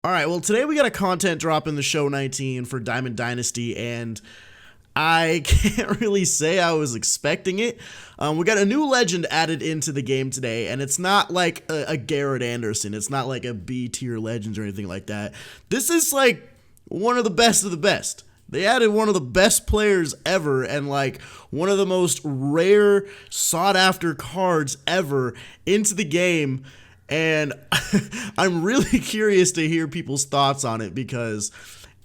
Alright, well today we got a content drop in the show 19 for Diamond Dynasty, and I can't really say I was expecting it. We got a new legend added into the game today, and it's not like a Garrett Anderson. It's not like a B tier legends or anything like that. This is like one of the best of the best. They added one of the best players ever and like one of the most rare sought after cards ever into the game. And I'm really curious to hear people's thoughts on it because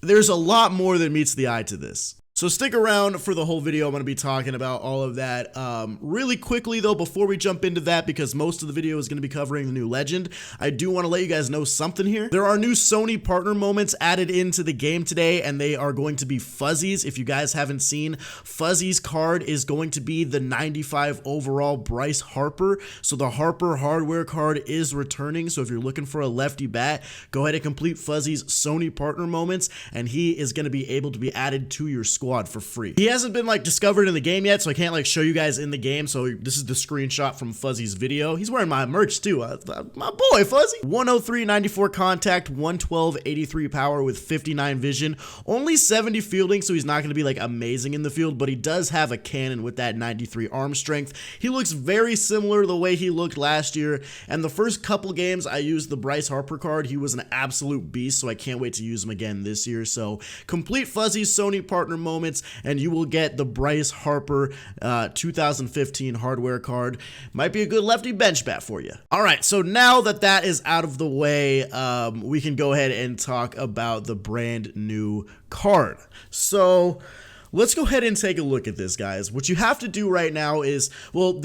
there's a lot more than meets the eye to this. So stick around for the whole video. I'm going to be talking about all of that. Really quickly though, before we jump into that, because most of the video is going to be covering the new legend, I do want to let you guys know something here. There are new Sony partner moments added into the game today, and they are going to be Fuzzies. If you guys haven't seen, Fuzzies card is going to be the 95 overall Bryce Harper. So the Harper hardware card is returning. So if you're looking for a lefty bat, go ahead and complete Fuzzies Sony partner moments, and he is going to be able to be added to your squad for free. He hasn't been like discovered in the game yet, so I can't like show you guys in the game. So this is the screenshot from Fuzzy's video. He's wearing my merch too. My boy Fuzzy. 103 94 contact, 112 83 power with 59 vision, only 70 fielding, so he's not going to be like amazing in the field, but he does have a cannon with that 93 arm strength. He looks very similar to the way he looked last year, and the first couple games I used the Bryce Harper card. He was an absolute beast, so I can't wait to use him again this year. So complete Fuzzy's Sony partner moments and you will get the Bryce Harper 2015 hardware card. Might be a good lefty bench bat for you. All right, so now that that is out of the way, we can go ahead and talk about the brand new card. So let's go ahead and take a look at this, guys. What you have to do right now is, well,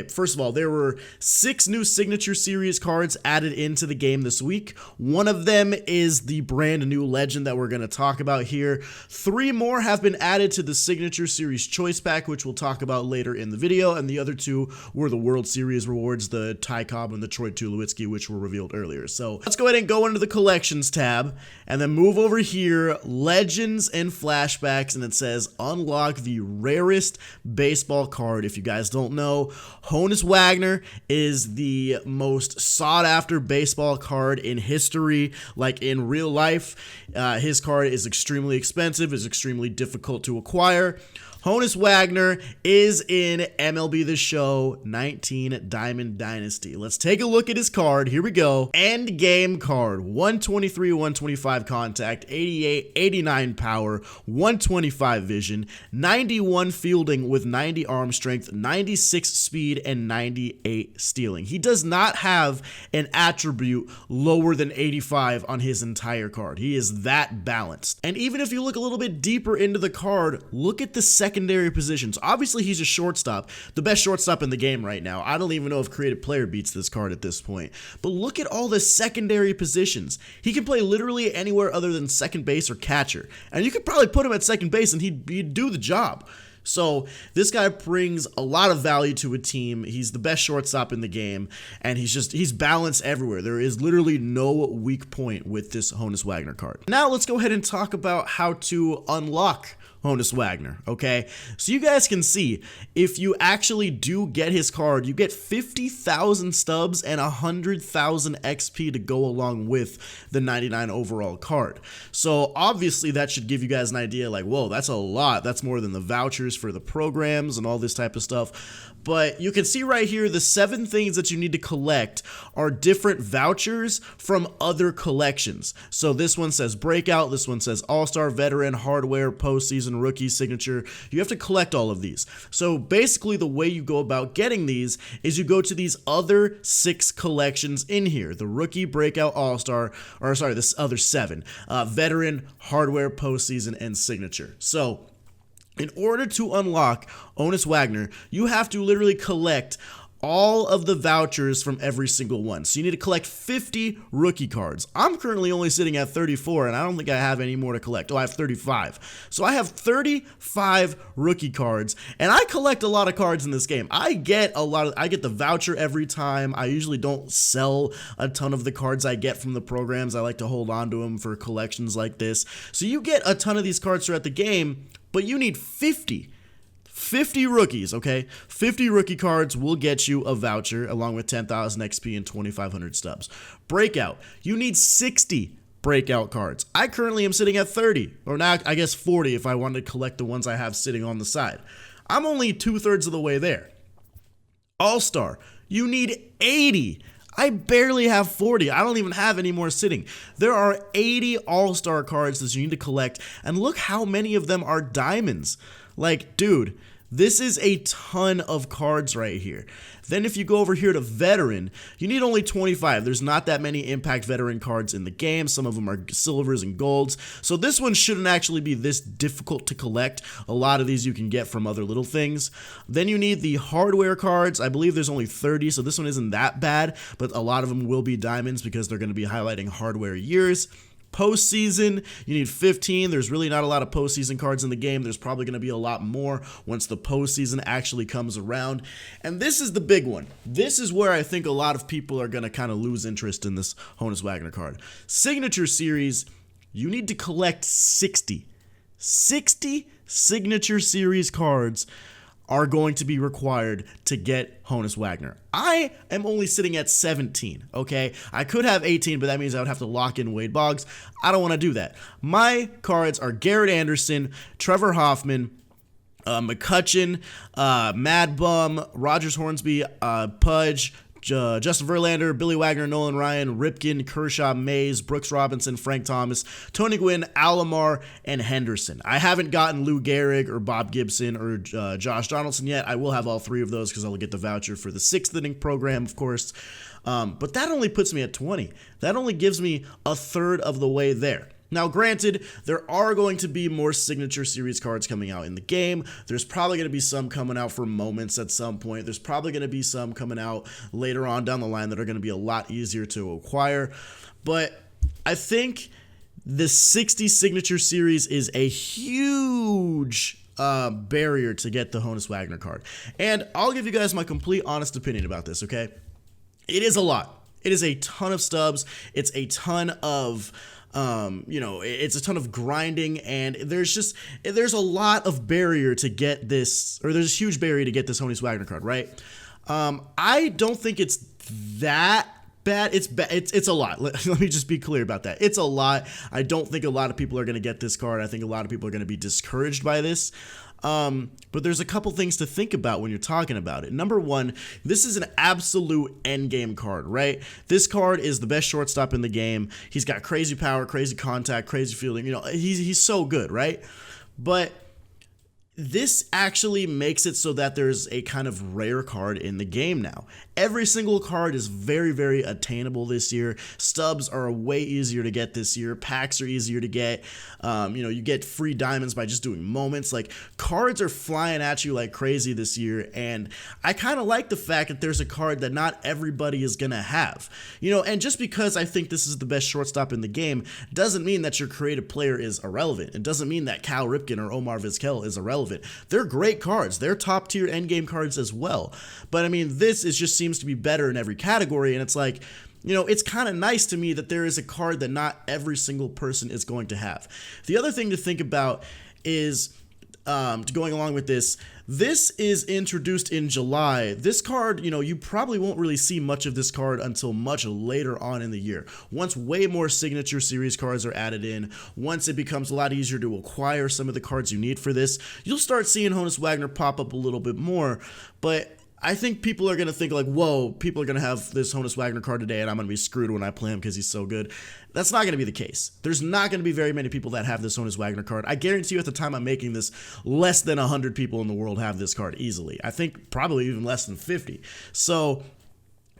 first of all, there were 6 new Signature Series cards added into the game this week. One of them is the brand new legend that we're going to talk about here. 3 more have been added to the Signature Series Choice Pack, which we'll talk about later in the video, and the other 2 were the World Series rewards, the Ty Cobb and the Troy Tulowitzki, which were revealed earlier. So let's go ahead and go into the Collections tab, and then move over here, Legends and Flashbacks, and it says unlock the rarest baseball card. If you guys don't know, Honus Wagner is the most sought after baseball card in history, like in real life. His card is extremely expensive, is extremely difficult to acquire. Honus Wagner is in MLB The Show 19 Diamond Dynasty. Let's take a look at his card. Here we go. End game card. 123, 125 contact, 88, 89 power, 125 vision, 91 fielding with 90 arm strength, 96 speed, and 98 stealing. He does not have an attribute lower than 85 on his entire card. He is that balanced. And even if you look a little bit deeper into the card, look at the secondary positions. Obviously, he's a shortstop, the best shortstop in the game right now. I don't even know if Creative Player beats this card at this point. But look at all the secondary positions. He can play literally anywhere other than second base or catcher. And you could probably put him at second base and he'd do the job. So this guy brings a lot of value to a team. He's the best shortstop in the game, and he's balanced everywhere. There is literally no weak point with this Honus Wagner card. Now let's go ahead and talk about how to unlock Honus Wagner, okay? So you guys can see, if you actually do get his card, you get 50,000 stubs and 100,000 XP to go along with the 99 overall card. So obviously that should give you guys an idea like, whoa, that's a lot. That's more than the vouchers for the programs and all this type of stuff. But you can see right here, the 7 things that you need to collect are different vouchers from other collections. So this one says Breakout, this one says All-Star, Veteran, Hardware, Postseason, Rookie, Signature. You have to collect all of these. So basically the way you go about getting these is you go to these other 6 collections in here. The Rookie, Breakout, All-Star, or sorry, this other 7. Veteran, Hardware, Postseason, and Signature. So in order to unlock Honus Wagner, you have to literally collect all of the vouchers from every single one. So you need to collect 50 rookie cards. I'm currently only sitting at 34, and I don't think I have any more to collect. Oh, I have 35. So I have 35 rookie cards, and I collect a lot of cards in this game. I get the voucher every time. I usually don't sell a ton of the cards I get from the programs. I like to hold on to them for collections like this. So you get a ton of these cards throughout the game, but you need 50 rookies, okay? 50 rookie cards will get you a voucher along with 10,000 XP and 2,500 stubs. Breakout, you need 60 breakout cards. I currently am sitting at 30, or now I guess 40 if I wanted to collect the ones I have sitting on the side. I'm only 2/3 of the way there. All-Star, you need 80. I barely have 40. I don't even have any more sitting. There are 80 All-Star cards that you need to collect, and look how many of them are diamonds. Like, dude, this is a ton of cards right here. Then if you go over here to Veteran, you need only 25. There's not that many Impact Veteran cards in the game. Some of them are silvers and golds. So this one shouldn't actually be this difficult to collect. A lot of these you can get from other little things. Then you need the hardware cards. I believe there's only 30, so this one isn't that bad, but a lot of them will be diamonds because they're going to be highlighting hardware years. Postseason, you need 15. There's really not a lot of postseason cards in the game. There's probably going to be a lot more once the postseason actually comes around. And this is the big one. This is where I think a lot of people are going to kind of lose interest in this Honus Wagner card. Signature Series, you need to collect 60. 60 Signature Series cards are going to be required to get Honus Wagner. I am only sitting at 17, okay? I could have 18, but that means I would have to lock in Wade Boggs. I don't want to do that. My cards are Garrett Anderson, Trevor Hoffman, McCutcheon, Mad Bum, Rogers Hornsby, Pudge, Justin Verlander, Billy Wagner, Nolan Ryan, Ripken, Kershaw, Mays, Brooks Robinson, Frank Thomas, Tony Gwynn, Alomar, and Henderson. I haven't gotten Lou Gehrig or Bob Gibson or Josh Donaldson yet. I will have all three of those because I'll get the voucher for the 6th inning program, of course. But that only puts me at 20. That only gives me a third of the way there. Now, granted, there are going to be more Signature Series cards coming out in the game. There's probably going to be some coming out for moments at some point. There's probably going to be some coming out later on down the line that are going to be a lot easier to acquire. But I think the 60 Signature Series is a huge barrier to get the Honus Wagner card. And I'll give you guys my complete honest opinion about this, okay? It is a lot. It is a ton of stubs. It's a ton of... it's a ton of grinding, and there's a lot of barrier to get this, or there's a huge barrier to get this Honus Wagner card, right? I don't think it's that bad. It's a lot. Let me just be clear about that. It's a lot. I don't think a lot of people are going to get this card. I think a lot of people are going to be discouraged by this. But there's a couple things to think about when you're talking about it. Number one, this is an absolute endgame card, right? This card is the best shortstop in the game. He's got crazy power, crazy contact, crazy fielding. He's so good, right? But this actually makes it so that there's a kind of rare card in the game now. Every single card is very, very attainable this year. Stubs are way easier to get this year. Packs are easier to get. You get free diamonds by just doing moments. Like, cards are flying at you like crazy this year, and I kind of like the fact that there's a card that not everybody is going to have. And just because I think this is the best shortstop in the game doesn't mean that your creative player is irrelevant. It doesn't mean that Cal Ripken or Omar Vizquel is irrelevant. They're great cards. They're top-tier endgame cards as well. But, this just seems to be better in every category, and it's like, it's kind of nice to me that there is a card that not every single person is going to have. The other thing to think about is, going along with this is introduced in July. This card, you probably won't really see much of this card until much later on in the year. Once way more Signature Series cards are added in, once it becomes a lot easier to acquire some of the cards you need for this, you'll start seeing Honus Wagner pop up a little bit more. But I think people are going to think like, whoa, people are going to have this Honus Wagner card today and I'm going to be screwed when I play him because he's so good. That's not going to be the case. There's not going to be very many people that have this Honus Wagner card. I guarantee you at the time I'm making this, less than 100 people in the world have this card easily. I think probably even less than 50. So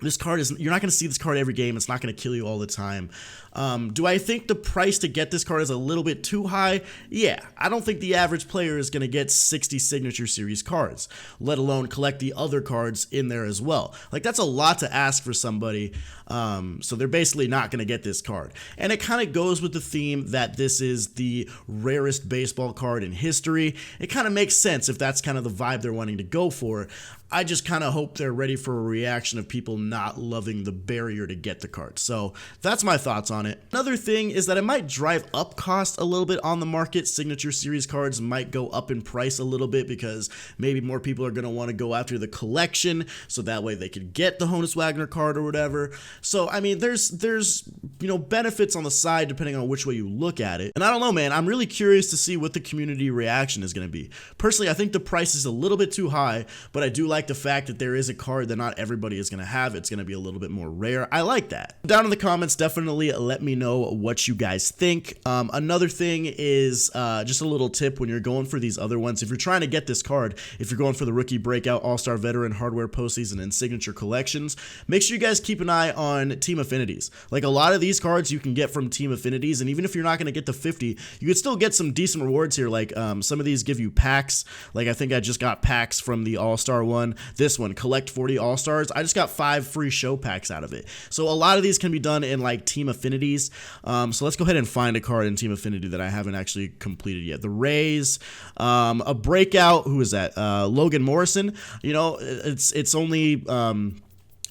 this card you're not going to see this card every game. It's not going to kill you all the time. Do I think the price to get this card is a little bit too high? Yeah, I don't think the average player is going to get 60 Signature Series cards, let alone collect the other cards in there as well. Like, that's a lot to ask for somebody, so they're basically not going to get this card. And it kind of goes with the theme that this is the rarest baseball card in history. It kind of makes sense if that's kind of the vibe they're wanting to go for. I just kind of hope they're ready for a reaction of people not loving the barrier to get the card. So that's my thoughts on it. Another thing is that it might drive up cost a little bit on the market. Signature Series cards might go up in price a little bit because maybe more people are going to want to go after the collection, so that way they could get the Honus Wagner card or whatever. So I mean, there's benefits on the side depending on which way you look at it. And I don't know, man, I'm really curious to see what the community reaction is going to be. Personally, I think the price is a little bit too high, but I do like the fact that there is a card that not everybody is going to have. It's going to be a little bit more rare. I like that. Down in the comments, definitely let me know what you guys think. Another thing is just a little tip when you're going for these other ones. If you're trying to get this card, if you're going for the Rookie Breakout, All-Star Veteran, Hardware Postseason, and Signature Collections, make sure you guys keep an eye on Team Affinities. Like, a lot of these cards you can get from Team Affinities, and even if you're not going to get the 50, you could still get some decent rewards here. Like, some of these give you packs. Like, I think I just got packs from the All-Star one. This one, collect 40 All-Stars. I just got 5 free show packs out of it. So a lot of these can be done in like Team Affinities. So let's go ahead and find a card in Team Affinity that I haven't actually completed yet. The Rays, a breakout. Who is that? Logan Morrison. You know, it's only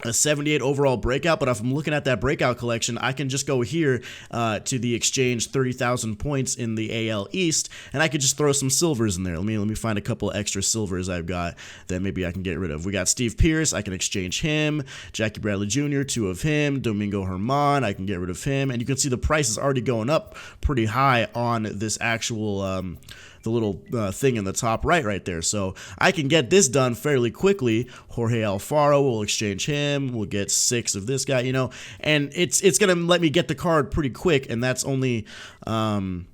a 78 overall breakout, but if I'm looking at that breakout collection, I can just go here to the exchange 30,000 points in the AL East, and I could just throw some silvers in there. Let me find a couple extra silvers I've got that maybe I can get rid of. We got Steve Pearce, I can exchange him. Jackie Bradley Jr., 2 of him. Domingo Germán, I can get rid of him, and you can see the price is already going up pretty high on this actual the little thing in the top right there. So I can get this done fairly quickly. Jorge Alfaro, we'll exchange him. We'll get 6 of this guy, and it's going to let me get the card pretty quick, and that's only I'm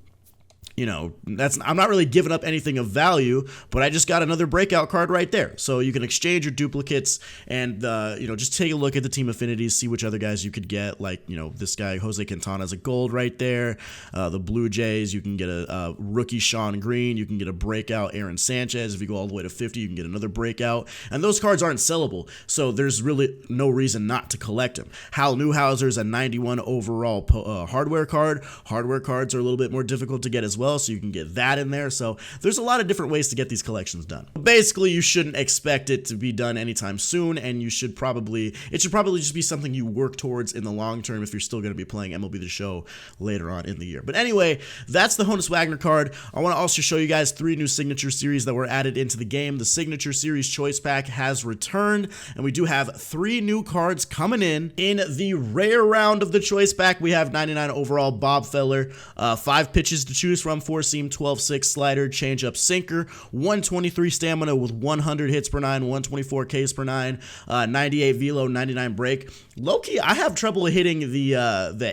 not really giving up anything of value, but I just got another breakout card right there. So you can exchange your duplicates and, just take a look at the Team Affinities, see which other guys you could get. Like, this guy, Jose Quintana, is a gold right there. The Blue Jays, you can get a rookie Sean Green. You can get a breakout Aaron Sanchez. If you go all the way to 50, you can get another breakout. And those cards aren't sellable, so there's really no reason not to collect them. Hal Newhouser's a 91 overall hardware card. Hardware cards are a little bit more difficult to get as well, so you can get that in there. So there's a lot of different ways to get these collections done. Basically, you shouldn't expect it to be done anytime soon, and it should probably just be something you work towards in the long term if you're still going to be playing MLB The Show later on in the year. But anyway, that's the Honus Wagner card. I want to also show you guys 3 new Signature Series that were added into the game. The Signature Series Choice Pack has returned, and we do have 3 new cards coming in. In the rare round of the Choice Pack, we have 99 overall Bob Feller, 5 pitches to choose from, 4-seam, 12-6 slider, changeup, sinker, 123 stamina with 100 hits per 9, 124 Ks per 9, 98 velo, 99 break. Low-key, I have trouble hitting the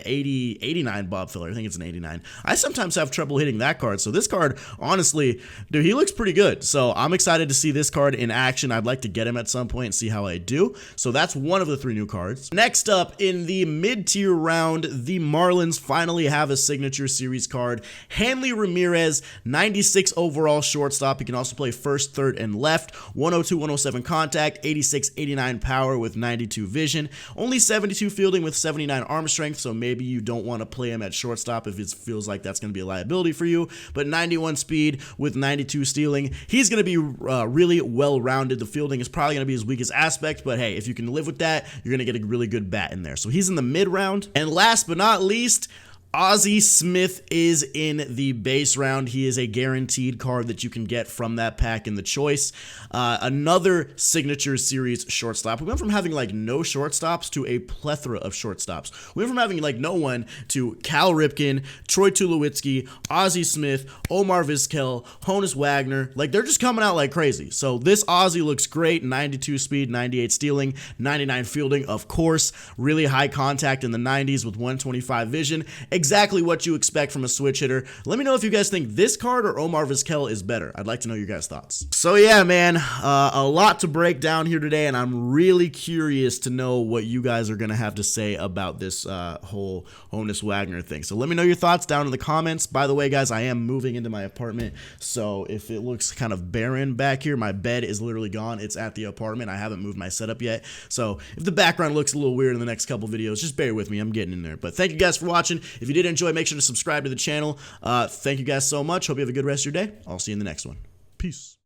89 Bob Feller. I think it's an 89. I sometimes have trouble hitting that card. So this card, honestly, dude, he looks pretty good. So I'm excited to see this card in action. I'd like to get him at some point and see how I do. So that's one of the 3 new cards. Next up, in the mid-tier round, the Marlins finally have a Signature Series card. Hanley Ramirez, 96 overall shortstop. He can also play first, third, and left. 102, 107 contact, 86, 89 power with 92 vision. Only 72 fielding with 79 arm strength, so maybe you don't want to play him at shortstop if it feels like that's going to be a liability for you. But 91 speed with 92 stealing. He's going to be really well-rounded. The fielding is probably going to be his weakest aspect, but hey, if you can live with that, you're going to get a really good bat in there. So he's in the mid-round. And last but not least, Ozzie Smith is in the base round. He is a guaranteed card that you can get from that pack in the choice. Another Signature Series shortstop. We went from having like no shortstops to a plethora of shortstops. We went from having like no one to Cal Ripken, Troy Tulowitzki, Ozzie Smith, Omar Vizquel, Honus Wagner. Like, they're just coming out like crazy. So this Ozzie looks great. 92 speed, 98 stealing, 99 fielding, of course. Really high contact in the 90s with 125 vision. Exactly what you expect from a switch hitter. Let me know if you guys think this card or Omar Vizquel is better. I'd like to know your guys' thoughts. So yeah, man, a lot to break down here today, and I'm really curious to know what you guys are going to have to say about this whole Honus Wagner thing. So let me know your thoughts down in the comments. By the way, guys, I am moving into my apartment, so if it looks kind of barren back here, my bed is literally gone. It's at the apartment. I haven't moved my setup yet, so if the background looks a little weird in the next couple videos, just bear with me. I'm getting in there. But thank you guys for watching. If you did enjoy, make sure to subscribe to the channel. Thank you guys so much. Hope you have a good rest of your day. I'll see you in the next one. Peace.